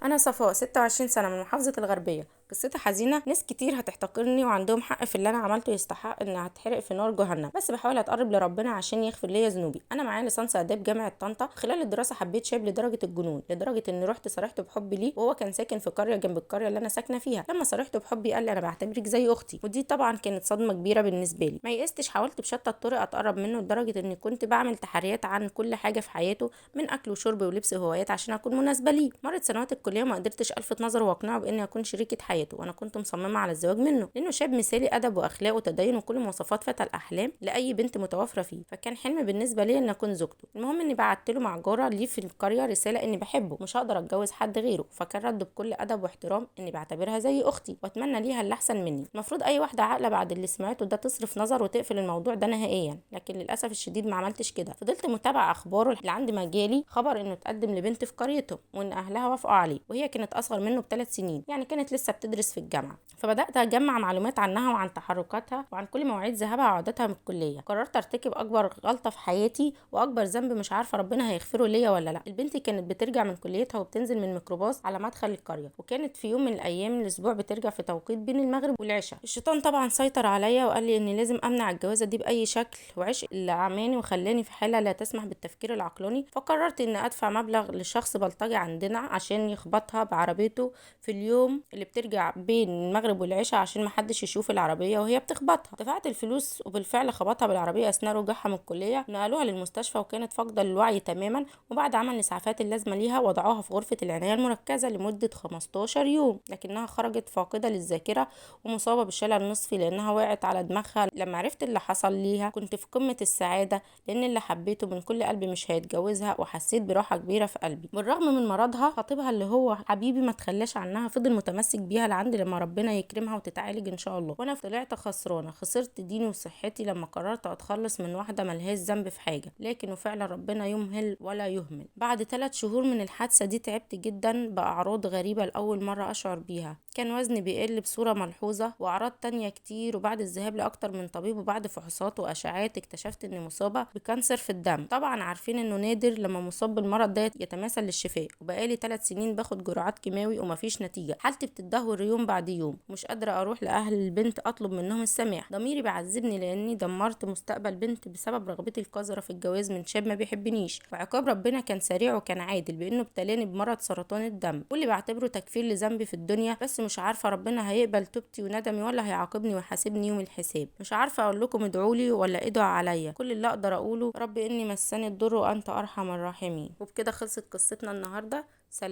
أنا صفاء 26 سنة من محافظة الغربية. قصتي حزينة، ناس كتير هتحتقرني وعندهم حق في اللي أنا عملته، يستحق إن هتحرق في نار جهنم، بس بحاول أتقرب لربنا عشان يغفر ليا ذنوبي. أنا معايا ليسانس آداب جامعة طنطا. خلال الدراسة حبيت شاب لدرجة الجنون، لدرجة إني رحت صارحته بحبي ليه، وهو كان ساكن في قرية جنب القرية اللي أنا ساكنة فيها. لما صارحته بحبي قال لي أنا بعتبرك زي أختي، ودي طبعا كانت صدمة كبيرة بالنسبة لي. ما يئستش، حاولت بشتى الطرق أتقرب منه، لدرجة إني كنت بعمل تحريات عن كل حاجة في حياته، من أكل وشرب ولبس وهوايات، عشان أكون مناسبة ليه. مرت سنوات الكلية وما قدرتش ألفت نظره واقنعه بإني أكون شريكة حياته، وأنا كنت مصممة على الزواج منه، لأنه شاب مثالي، أدب وأخلاق وتدين وكل مواصفات فتى الأحلام لأي بنت متوافرة فيه، فكان حلم بالنسبة لي إن أكون زوجته. المهم إني بعت له مع جارة ليه في القرية رسالة إني بحبه، مش هقدر أتجوز حد غيره، فكان رد بكل أدب واحترام إني بعتبرها زي أختي وأتمنى ليها اللي أحسن مني. المفروض أي واحدة عاقلة بعد اللي سمعته ده تصرف نظر وتقفل الموضوع ده نهائيا، لكن للأسف الشديد ما عملتش كده. فضلت متابعة أخباره لعند ما جالي خبر إنه اتقدم لبنت في قريته، وإن أهلها وافقوا عليه، وهي كانت أصغر منه ب3 سنين، يعني كانت لسه بتدرس في الجامعة. فبدأت أجمع معلومات عنها وعن تحركاتها وعن كل مواعيد ذهابها وعودتها من الكلية. قررت أرتكب أكبر غلطة في حياتي وأكبر ذنب مش عارفة ربنا هيغفره ليا ولا لا. البنت كانت بترجع من كليتها وبتنزل من ميكروباص على مدخل القرية، وكانت في يوم من الأيام الأسبوع بترجع في توقيت بين المغرب والعشاء. الشيطان طبعا سيطر عليا وقال لي إني لازم أمنع الجوازة دي بأي شكل، وعشق اللي عماني وخلاني في حالة لا تسمح بالتفكير العقلاني. فقررت إن أدفع مبلغ لشخص بلطجي عندنا عشان يخبطها بعربيته في اليوم اللي بترجع بين المغرب والعشاء، عشان محدش يشوف العربيه وهي بتخبطها. دفعت الفلوس وبالفعل خبطها بالعربيه اثناء رجوعها من الكليه. نقلوها للمستشفى وكانت فاقده للوعي تماما، وبعد عمل الاسعافات اللازمه ليها وضعوها في غرفه العنايه المركزه لمده 15 يوم، لكنها خرجت فاقده للذاكره ومصابه بالشلل النصفي لانها وقعت على دماغها. لما عرفت اللي حصل ليها كنت في قمه السعاده، لان اللي حبيته من كل قلبي مش هيتجوزها، وحسيت براحه كبيره في قلبي. بالرغم من مرضها، خطيبها اللي هو حبيبي ما تخلاش عنها، فضل متمسك بيها لعند لما ربنا يكرمها وتتعالج ان شاء الله. وانا طلعت خسرانه، خسرت ديني وصحتي لما قررت اتخلص من واحده ملهاش ذنب في حاجه، لكن وفعلا ربنا يمهل ولا يهمل. بعد 3 شهور من الحادثه دي تعبت جدا باعراض غريبه لاول مره اشعر بيها. كان وزني بيقل بصوره ملحوظه واعراض تانية كتير، وبعد الذهاب لاكتر من طبيب وبعد فحوصات واشعاعات اكتشفت اني مصابه بكانسر في الدم. طبعا عارفين انه نادر لما مصاب بالمرض ده يتماثل للشفاء، وبقالي 3 سنين باخد جرعات كيماوي ومفيش نتيجه. حالتي بتدهور يوم بعد يوم، مش قادره اروح لاهل البنت اطلب منهم السماح. ضميري بيعذبني لاني دمرت مستقبل بنت بسبب رغبتي القذره في الجواز من شاب ما بيحبنيش. وعقاب ربنا كان سريع وكان عادل، بانه ابتلاني بمرض سرطان الدم، واللي بعتبره تكفير لذنبي في الدنيا. بس مش عارفه ربنا هيقبل توبتي وندمي ولا هيعاقبني ويحاسبني يوم الحساب. مش عارفه اقول لكم ادعوا لي ولا ادعوا عليا. كل اللي اقدر اقوله رب اني مسني الضر وانت ارحم الراحمين. وبكده خلصت قصتنا النهارده. سلام.